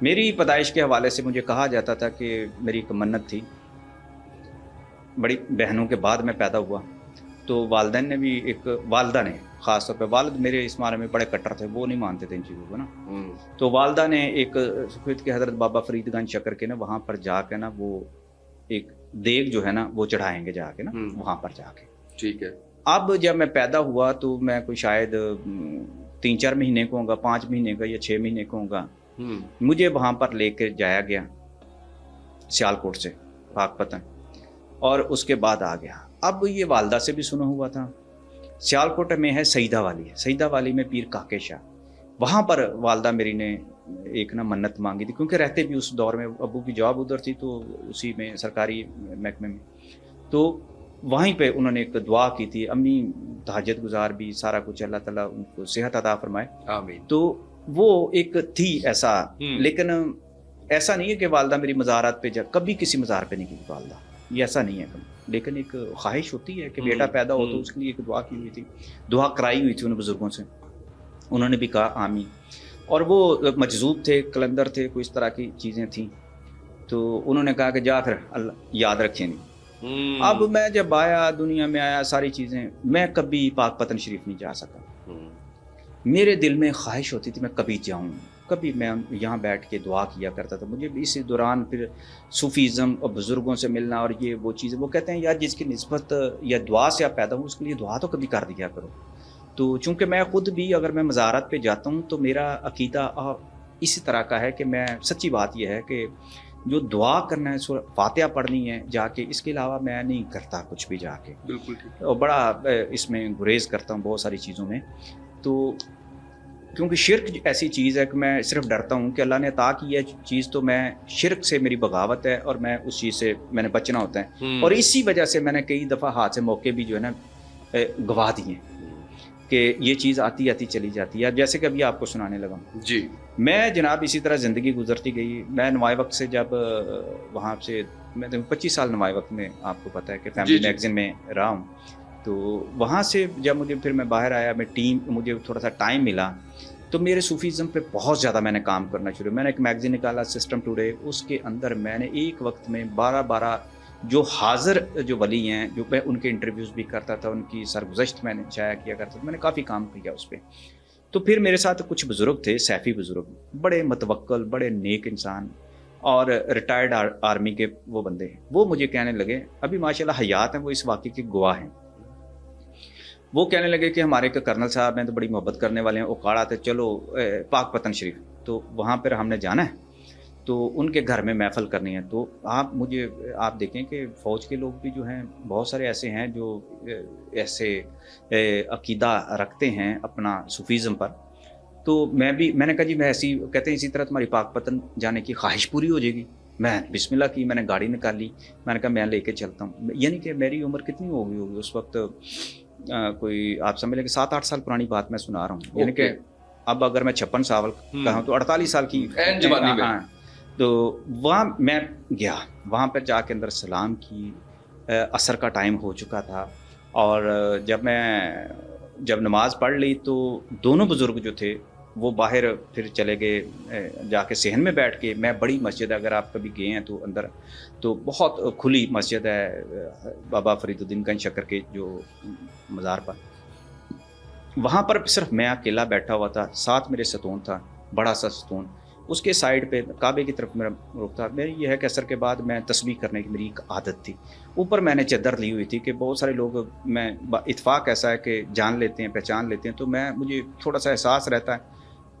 میری پیدائش کے حوالے سے مجھے کہا جاتا تھا کہ میری ایک منت تھی، بڑی بہنوں کے بعد میں پیدا ہوا، تو والدین نے بھی والدہ نے خاص طور پہ، والد میرے اس بارے میں بڑے کٹر تھے، وہ نہیں مانتے تھے ان چیزوں کو نا، تو والدہ نے ایک سکھویت کے حضرت بابا فرید گنج شکر کے نا وہاں پر جا کے نا وہ ایک دیگ جو ہے نا وہ چڑھائیں گے جا کے نا وہاں پر جا کے، ٹھیک ہے۔ اب جب میں پیدا ہوا تو میں کوئی شاید 3-4 مہینے کو ہوگا، 5 مہینے کا یا 6 مہینے کو ہوگا، مجھے وہاں پر لے کے جایا گیا سیالکوٹ سے پاک پتن، اور اس کے بعد آ گیا۔ اب یہ والدہ سے بھی سنا ہوا تھا، سیالکوٹ میں ہے سیدہ والی، سیدہ والی میں پیر کاکے شاہ، وہاں پر والدہ میری نے ایک نا منت مانگی تھی، کیونکہ رہتے بھی اس دور میں ابو کی جاب ادھر تھی تو اسی میں سرکاری محکمے میں، تو وہیں پہ انہوں نے ایک دعا کی تھی، امی تہجد گزار بھی، سارا کچھ، اللہ تعالیٰ ان کو صحت عطا فرمائے، آمین۔ تو وہ ایک تھی ایسا، لیکن ایسا نہیں ہے کہ والدہ میری مزارات پہ کبھی کسی مزار پہ نہیں کی والدہ، یہ ایسا نہیں ہے، لیکن ایک خواہش ہوتی ہے کہ بیٹا پیدا ہو تو اس کے لیے ایک دعا کی ہوئی تھی، دعا کرائی ہوئی تھی ان بزرگوں سے، انہوں نے بھی کہا آمین، اور وہ مجذوب تھے، کلندر تھے، کوئی اس طرح کی چیزیں تھیں، تو انہوں نے کہا کہ جا پھر اللہ یاد رکھیں نہیں۔ اب میں جب آیا دنیا میں آیا ساری چیزیں، میں کبھی پاک پتن شریف نہیں جا سکا، میرے دل میں خواہش ہوتی تھی میں کبھی جاؤں، کبھی میں یہاں بیٹھ کے دعا کیا کرتا تھا، مجھے اسی دوران پھر صوفیزم اور بزرگوں سے ملنا اور یہ وہ چیزیں، وہ کہتے ہیں یار جس کی نسبت یا دعا سے آپ پیدا ہوں اس کے لیے دعا تو کبھی کر دیا کرو، تو چونکہ میں خود بھی اگر میں مزارات پہ جاتا ہوں تو میرا عقیدہ اسی طرح کا ہے کہ میں، سچی بات یہ ہے کہ جو دعا کرنا ہے فاتحہ پڑھنی ہے جا کے، اس کے علاوہ میں نہیں کرتا کچھ بھی جا کے، بالکل ٹھیک، اور بڑا اس میں گریز کرتا ہوں بہت ساری چیزوں میں، تو کیونکہ شرک ایسی چیز ہے کہ میں صرف ڈرتا ہوں کہ اللہ نے عطا کی ہے چیز تو میں شرک سے میری بغاوت ہے اور میں اس چیز سے میں نے بچنا ہوتا ہے، اور اسی وجہ سے میں نے کئی دفعہ ہاتھ سے موقع بھی جو ہے نا گوا دیے کہ یہ چیز آتی آتی چلی جاتی ہے، جیسے کہ ابھی آپ کو سنانے لگا جی۔ میں جناب اسی طرح زندگی گزرتی گئی، میں نمائے وقت سے جب وہاں سے میں 25 سال نمائے وقت میں، آپ کو پتہ ہے کہ فیملی میگزین میں رہا ہوں، تو وہاں سے جب مجھے پھر میں باہر آیا، میں مجھے تھوڑا سا ٹائم ملا تو میرے صوفیزم پہ بہت زیادہ میں نے کام کرنا شروع، میں نے ایک میگزین نکالا سسٹم ٹوڈے، اس کے اندر میں نے ایک وقت میں 12 جو حاضر جو ولی ہیں، جو میں ان کے انٹرویوز بھی کرتا تھا، ان کی سرگزشت میں نے شائع کیا کرتا تھا، میں نے کافی کام کیا اس پہ، تو پھر میرے ساتھ کچھ بزرگ تھے، سیفی بزرگ، بڑے متوکل، بڑے نیک انسان، اور ریٹائرڈ آرمی کے وہ بندے، وہ مجھے کہنے لگے، ابھی ماشاءاللہ حیات ہیں، وہ اس واقعے کے گواہ ہیں، وہ کہنے لگے کہ ہمارے کرنل صاحب ہیں تو بڑی محبت کرنے والے ہیں، اوقاڑ آتے چلو پاک پتن شریف، تو وہاں پر ہم نے جانا ہے، تو ان کے گھر میں محفل کرنی ہے، تو آپ دیکھیں کہ فوج کے لوگ بھی جو ہیں بہت سارے ایسے ہیں جو ایسے عقیدہ رکھتے ہیں اپنا صوفیزم پر، تو میں نے کہا جی میں ایسی، کہتے ہیں اسی طرح تمہاری پاک پتن جانے کی خواہش پوری ہو جائے گی، میں بسم اللہ کی، میں نے گاڑی نکال لی، میں نے کہا میں لے کے چلتا ہوں، یعنی کہ میری عمر کتنی ہوگی اس وقت، کوئی آپ سمجھ لیں کہ 7-8 سال پرانی بات میں سنا رہا ہوں، یعنی کہ اب اگر میں 56 سال کا ہوں تو 48 سال کی جوانی میں، تو وہاں میں گیا، وہاں پر جا کے اندر سلام کی، عصر کا ٹائم ہو چکا تھا، اور جب نماز پڑھ لی تو دونوں بزرگ جو تھے وہ باہر پھر چلے گئے جا کے صحن میں بیٹھ کے، میں بڑی مسجد ہے، اگر آپ کبھی گئے ہیں تو اندر تو بہت کھلی مسجد ہے بابا فرید الدین گنج شکر کے جو مزار پر، وہاں پر صرف میں اکیلا بیٹھا ہوا تھا، ساتھ میرے ستون تھا، بڑا سا ستون، اس کے سائڈ پہ کعبے کی طرف میرا رخ تھا، میری یہ ہے کہ عصر کے بعد میں تسبیح کرنے کی میری ایک عادت تھی، اوپر میں نے چادر لی ہوئی تھی کہ بہت سارے لوگ، میں اتفاق ایسا ہے کہ جان لیتے ہیں، پہچان لیتے ہیں، تو مجھے تھوڑا سا احساس رہتا ہے،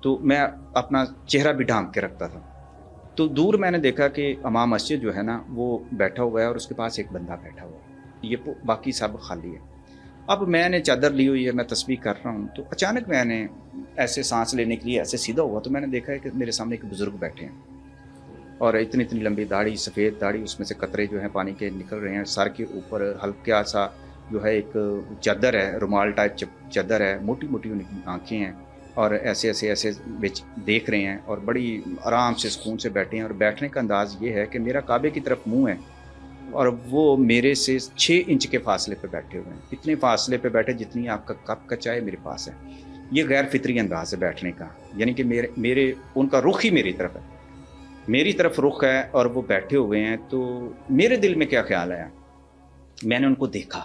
تو میں اپنا چہرہ بھی ڈھانپ کے رکھتا تھا، تو دور میں نے دیکھا کہ امام مسجد جو ہے نا وہ بیٹھا ہوا ہے اور اس کے پاس ایک بندہ بیٹھا ہوا ہے، یہ باقی سب خالی ہے، اب میں نے چادر لی ہوئی ہے، میں تسبیح کر رہا ہوں، تو اچانک میں نے ایسے سانس لینے کے لیے ایسے سیدھا ہوا تو میں نے دیکھا ہے کہ میرے سامنے ایک بزرگ بیٹھے ہیں، اور اتنی لمبی داڑھی، سفید داڑھی، اس میں سے قطرے جو ہیں پانی کے نکل رہے ہیں، سر کے اوپر ہلکا سا جو ہے ایک چادر ہے، رومال ٹائپ چادر ہے، موٹی موٹی ان کی آنکھیں ہیں، اور ایسے بچ دیکھ رہے ہیں، اور بڑی آرام سے سکون سے بیٹھے ہیں، اور بیٹھنے کا انداز یہ ہے کہ میرا کعبے کی طرف منہ ہے، اور وہ میرے سے 6 انچ کے فاصلے پہ بیٹھے ہوئے ہیں، اتنے فاصلے پہ بیٹھے جتنی آپ کا کپ کا چائے میرے پاس ہے، یہ غیر فطری انداز ہے بیٹھنے کا، یعنی کہ میرے ان کا رخ ہی میری طرف ہے، میری طرف رخ ہے اور وہ بیٹھے ہوئے ہیں، تو میرے دل میں کیا خیال آیا، میں نے ان کو دیکھا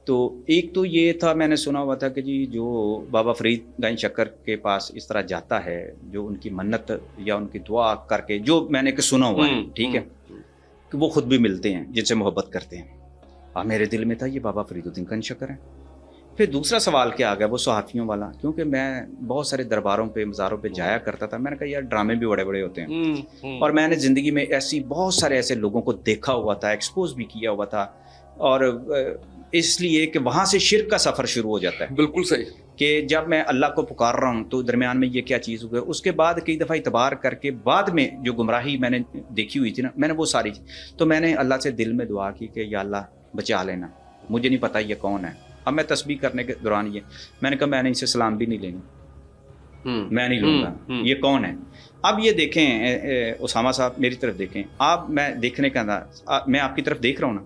تو ایک تو یہ تھا، میں نے سنا ہوا تھا کہ جی جو بابا فرید گنج شکر کے پاس اس طرح جاتا ہے، جو ان کی منت یا ان کی دعا کر کے، جو میں نے کہ سنا ہوا ہے، ٹھیک ہے، کہ وہ خود بھی ملتے ہیں جن سے محبت کرتے ہیں. اور میرے دل میں تھا یہ بابا فرید الدین گنج شکر ہیں. پھر دوسرا سوال کیا آ گیا، وہ صحافیوں والا، کیونکہ میں بہت سارے درباروں پہ مزاروں پہ جایا کرتا تھا. میں نے کہا یار ڈرامے بھی بڑے بڑے ہوتے ہیں، اور میں نے زندگی میں ایسی بہت سارے ایسے لوگوں کو دیکھا ہوا تھا، ایکسپوز بھی کیا ہوا تھا، اور اس لیے کہ وہاں سے شرک کا سفر شروع ہو جاتا ہے. بالکل صحیح. کہ جب میں اللہ کو پکار رہا ہوں تو درمیان میں یہ کیا چیز ہو گئی. اس کے بعد کئی دفعہ اعتبار کر کے بعد میں جو گمراہی میں نے دیکھی ہوئی تھی نا، میں نے وہ ساری، تو میں نے اللہ سے دل میں دعا کی کہ یا اللہ بچا لینا، مجھے نہیں پتا یہ کون ہے. اب میں تسبیح کرنے کے دوران میں نے کہا میں نے اسے سلام بھی نہیں لینی، میں نہیں لوں گا، یہ کون ہے. اب یہ دیکھیں اسامہ صاحب، میری طرف دیکھیں آپ، میں دیکھنے کا انداز، میں آپ کی طرف دیکھ رہا ہوں نا،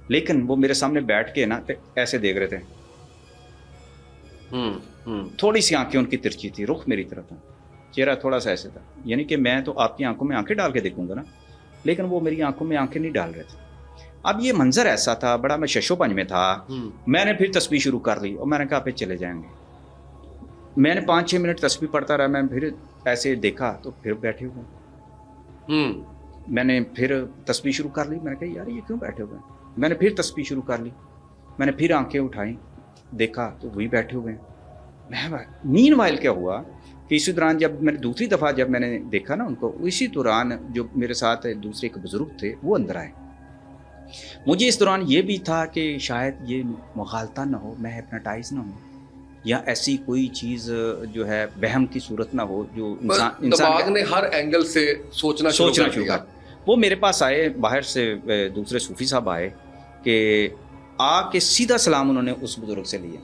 لیکن وہ میرے سامنے بیٹھ کے نا ایسے دیکھ رہے تھے، تھوڑی سی آنکھیں ان کی ترچھی تھی، رخ میری طرف تھا، چہرہ تھوڑا سا ایسے تھا، یعنی کہ میں تو آپ کی آنکھوں میں آنکھیں ڈال کے دیکھوں گا نا، لیکن وہ میری آنکھوں میں آنکھیں نہیں ڈال رہے تھے. اب یہ منظر ایسا تھا، بڑا میں شش و پنج میں تھا. میں نے پھر تسبیح شروع کر لی اور میں نے کہا پھر چلے جائیں گے. میں نے 5-6 منٹ تسبیح پڑھتا رہا. میں پھر ایسے دیکھا تو پھر بیٹھے ہوئے. میں نے پھر تسبیح شروع کر لی. میں نے کہا یار یہ کیوں بیٹھے ہوئے ہیں. میں نے پھر تسبیح شروع کر لی. میں نے پھر آنکھیں اٹھائیں، دیکھا تو وہی بیٹھے ہوئے ہیں. مین وائل کیا ہوا کہ اسی دوران جب میں نے دوسری دفعہ جب میں نے دیکھا نا ان کو، اسی دوران جو میرے ساتھ دوسرے ایک بزرگ تھے وہ اندر آئے. مجھے اس دوران یہ بھی تھا کہ شاید یہ مغالطہ نہ ہو، میں ہپناٹائز نہ ہوں، یا ایسی کوئی چیز جو ہے بہم کی صورت نہ ہو جو انسان دماغ نے ہر اینگل سے سوچنا شروع کیا. وہ میرے پاس آئے، باہر سے دوسرے صوفی صاحب آئے کہ آ کے سیدھا سلام انہوں نے اس بزرگ سے لیا.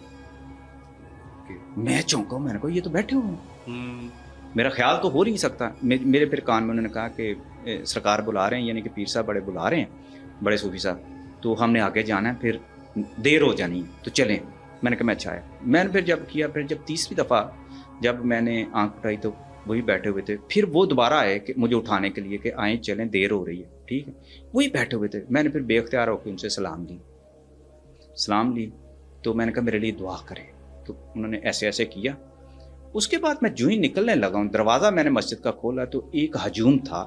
میں چونکا ہوں، میں نے کہا یہ تو بیٹھے ہوئے ہیں، میرا خیال تو ہو نہیں سکتا. میرے پھر کان میں انہوں نے کہا کہ سرکار بلا رہے ہیں، یعنی کہ پیر صاحب بڑے بلا رہے ہیں، بڑے صوفی صاحب، تو ہم نے آگے جانا ہے، پھر دیر ہو جانی ہے تو چلیں. میں نے کہا میں اچھا ہے. میں نے پھر جب کیا، پھر جب تیسری دفعہ جب میں نے آنکھ اٹھائی تو وہی بیٹھے ہوئے تھے. پھر وہ دوبارہ آئے کہ مجھے اٹھانے کے لیے کہ آئیں چلیں دیر ہو رہی ہے، ٹھیک ہے. وہی بیٹھے ہوئے تھے. میں نے پھر بے اختیار ہو کے ان سے سلام لی. تو میں نے کہا میرے لیے دعا کریں. تو انہوں نے ایسے ایسے کیا. اس کے بعد میں جو ہی نکلنے لگا ہوں، دروازہ میں نے مسجد کا کھولا تو ایک ہجوم تھا،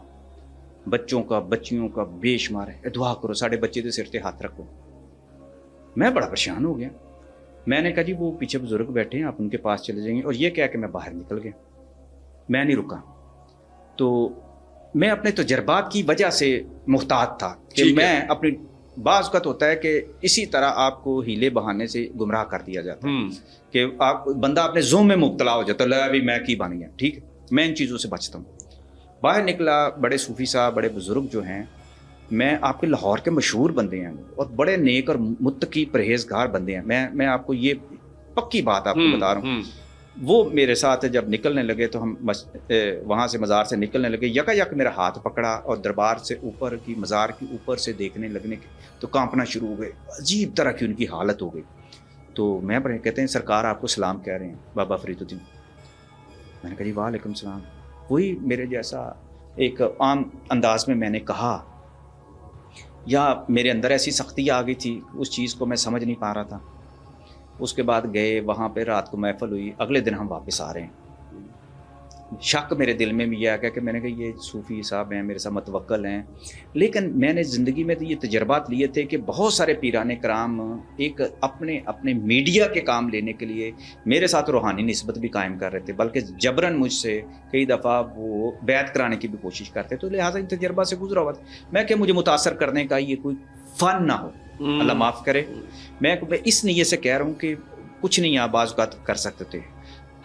بچوں کا بچیوں کا بے شمار ہے. دعا کرو، ساڑھے بچے دے سر تے ہاتھ رکھو. میں بڑا پریشان ہو گیا. میں نے کہا جی وہ پیچھے بزرگ بیٹھے ہیں، آپ ان کے پاس چلے جائیں گے. اور یہ کہہ کہ میں باہر نکل گیا. میں نہیں رکا. تو میں اپنے تجربات کی وجہ سے محتاط تھا کہ میں اپنی، بعض اوقات ہوتا ہے کہ اسی طرح آپ کو ہیلے بہانے سے گمراہ کر دیا جاتا ہے کہ آپ بندہ اپنے ذوق میں مبتلا ہو جاتا ہے، لگا بھی میں کی بن گیا، ٹھیک ہے. میں ان چیزوں سے بچتا ہوں. باہر نکلا، بڑے صوفی صاحب، بڑے بزرگ جو ہیں، میں آپ کے لاہور کے مشہور بندے ہیں اور بڑے نیک اور متقی پرہیزگار بندے ہیں. میں آپ کو یہ پکی بات آپ کو بتا رہا ہوں. وہ میرے ساتھ جب نکلنے لگے تو ہم وہاں سے مزار سے نکلنے لگے، یکا یک میرا ہاتھ پکڑا اور دربار سے اوپر کی، مزار کی اوپر سے دیکھنے لگنے کے تو کانپنا شروع ہو گئے. عجیب طرح کی ان کی حالت ہو گئی. تو میں بڑے کہتے ہیں سرکار آپ کو سلام کہہ رہے ہیں بابا فرید الدین. میں نے کہا جی وعلیکم السلام. وہی میرے جیسا ایک عام انداز میں نے کہا، یا میرے اندر ایسی سختی آ گئی تھی، اس چیز کو میں سمجھ نہیں پا رہا تھا. اس کے بعد گئے وہاں پہ، رات کو محفل ہوئی. اگلے دن ہم واپس آ رہے ہیں. شک میرے دل میں بھی یہ آ گیا کہ میں نے کہا یہ صوفی صاحب ہیں، میرے ساتھ متوکل ہیں. لیکن میں نے زندگی میں تو یہ تجربات لیے تھے کہ بہت سارے پیران کرام ایک اپنے میڈیا کے کام لینے کے لیے میرے ساتھ روحانی نسبت بھی قائم کر رہے تھے، بلکہ جبراً مجھ سے کئی دفعہ وہ بیعت کرانے کی بھی کوشش کرتے. تو لہٰذا ان تجربات سے گزرا ہوا تھا. میں کہ مجھے متاثر کرنے کا یہ کوئی فن نہ ہو، اللہ معاف کرے. میں اس نیت سے کہہ رہا ہوں کہ کچھ نہیں آپ بعض اوقات کر سکتے تھے.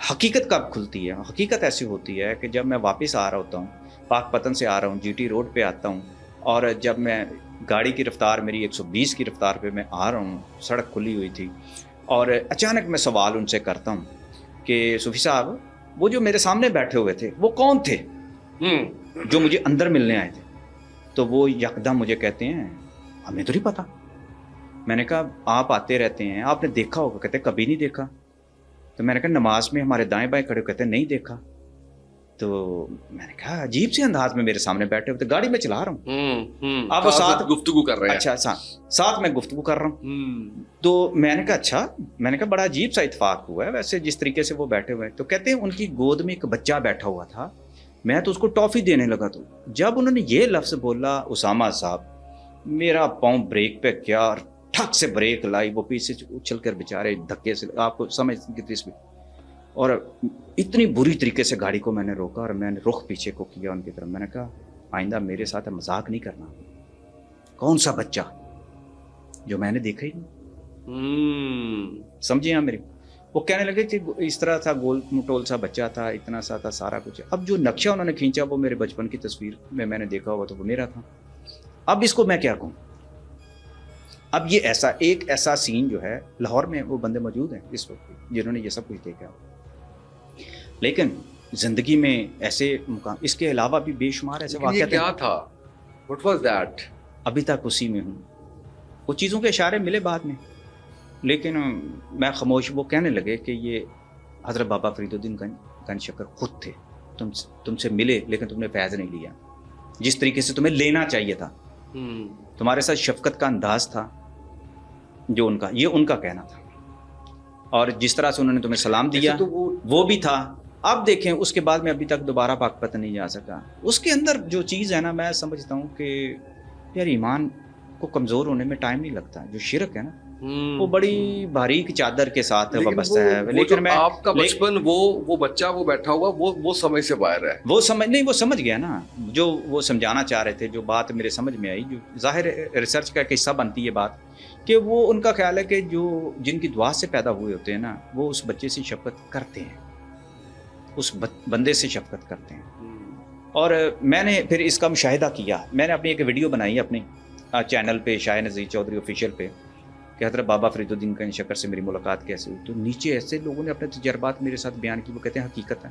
حقیقت کب کھلتی ہے؟ حقیقت ایسی ہوتی ہے کہ جب میں واپس آ رہا ہوتا ہوں، پاک پتن سے آ رہا ہوں، جی ٹی روڈ پہ آتا ہوں، اور جب میں گاڑی کی رفتار میری 120 کی رفتار پہ میں آ رہا ہوں، سڑک کھلی ہوئی تھی، اور اچانک میں سوال ان سے کرتا ہوں کہ صوفی صاحب وہ جو میرے سامنے بیٹھے ہوئے تھے وہ کون تھے جو مجھے اندر ملنے آئے تھے؟ تو وہ یکدم مجھے کہتے ہیں ہمیں تو نہیں پتا. میں نے کہا آپ آتے رہتے ہیں، آپ نے دیکھا ہوگا. کہتے کبھی نہیں دیکھا. تو میں نے کہا نماز میں ہمارے دائیں بائیں کھڑے، کہتے نہیں دیکھا. تو میں نے کہا عجیب سے انداز میں میرے سامنے بیٹھے ہوئے تھے, گاڑی میں چلا رہا ہوں, اب وہ ساتھ گفتگو کر رہے ہیں. اچھا ساتھ میں گفتگو کر رہا ہوں. تو میں نے کہا اچھا, میں نے کہا بڑا عجیب سا اتفاق ہوا ہے ویسے جس طریقے سے وہ بیٹھے ہوئے ہیں. تو کہتے ہیں ان کی گود میں ایک بچہ بیٹھا ہوا تھا, میں تو اس کو ٹافی دینے لگا. تو جب انہوں نے یہ لفظ بولا اسامہ صاحب, میرا پاؤں بریک پہ کیا اور ٹھک سے بریک لائی, وہ پیچھے اچھل کر بےچارے دھکے سے, آپ کو سمجھ کتنی اسپیڈ, اور اتنی بری طریقے سے گاڑی کو میں نے روکا اور میں نے رخ پیچھے کو کیا ان کی طرف. میں نے کہا آئندہ میرے ساتھ مذاق نہیں کرنا. کون سا بچہ جو میں نے دیکھا ہی نہیں, سمجھے آپ میری. وہ کہنے لگے کہ اس طرح تھا, گول مٹول سا بچہ تھا, اتنا سا تھا, سارا کچھ. اب جو نقشہ انہوں نے کھینچا وہ میرے بچپن کی تصویر میں نے دیکھا ہوا تو وہ میرا تھا. اب اس کو میں کیا کہوں. اب یہ ایسا سین جو ہے لاہور میں, وہ بندے موجود ہیں اس وقت جنہوں نے یہ سب کچھ دیکھا. لیکن زندگی میں ایسے مقام, اس کے علاوہ بھی بے شمار ایسے واقعات کیا تھا, what was that؟ ابھی تک اسی میں ہوں. وہ چیزوں کے اشارے ملے بعد میں, لیکن میں خاموش. وہ کہنے لگے کہ یہ حضرت بابا فرید الدین گنج شکر خود تھے, تم سے ملے لیکن تم نے فیض نہیں لیا جس طریقے سے تمہیں لینا چاہیے تھا. تمہارے ساتھ شفقت کا انداز تھا جو ان کا, یہ ان کا کہنا تھا. اور جس طرح سے انہوں نے تمہیں سلام دیا تو وہ بھی تھا. اب دیکھیں اس کے بعد میں ابھی تک دوبارہ پاک نہیں جا سکا. اس کے اندر جو چیز ہے نا, میں سمجھتا ہوں کہ یار ایمان کو کمزور ہونے میں ٹائم نہیں لگتا. جو شرک ہے نا وہ بڑی باریک چادر کے ساتھ وابستہ ہے. لیکن میں آپ کا بچپن, وہ بچہ وہ بیٹھا ہوا وہ سمجھ سے باہر ہے. وہ سمجھ گیا نا جو وہ سمجھانا چاہ رہے تھے. جو بات میرے سمجھ میں آئی, جو ظاہر ریسرچ کا حصہ بنتی ہے بات, کہ وہ ان کا خیال ہے کہ جن کی دعا سے پیدا ہوئے ہوتے ہیں نا, وہ اس بچے سے شفقت کرتے ہیں, اس بندے سے شفقت کرتے ہیں. اور میں نے پھر اس کا مشاہدہ کیا. میں نے اپنی ایک ویڈیو بنائی اپنے چینل پہ, شاہ نذیر چودھری آفیشیل پہ, کہ حضرت بابا فرید الدین گنج شکر سے میری ملاقات کیسے ہوئی. تو نیچے ایسے لوگوں نے اپنے تجربات میرے ساتھ بیان کی. وہ کہتے ہیں حقیقت ہے,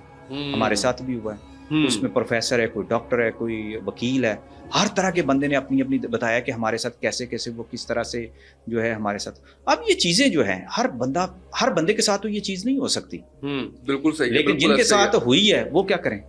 ہمارے ساتھ بھی ہوا ہے. اس میں پروفیسر ہے, کوئی ڈاکٹر ہے, کوئی وکیل ہے, ہر طرح کے بندے نے اپنی بتایا کہ ہمارے ساتھ کیسے وہ کس طرح سے جو ہے ہمارے ساتھ. اب یہ چیزیں جو ہیں ہر بندے کے ساتھ تو یہ چیز نہیں ہو سکتی, بالکل صحیح. لیکن جن کے ساتھ ہوئی ہے وہ کیا کریں.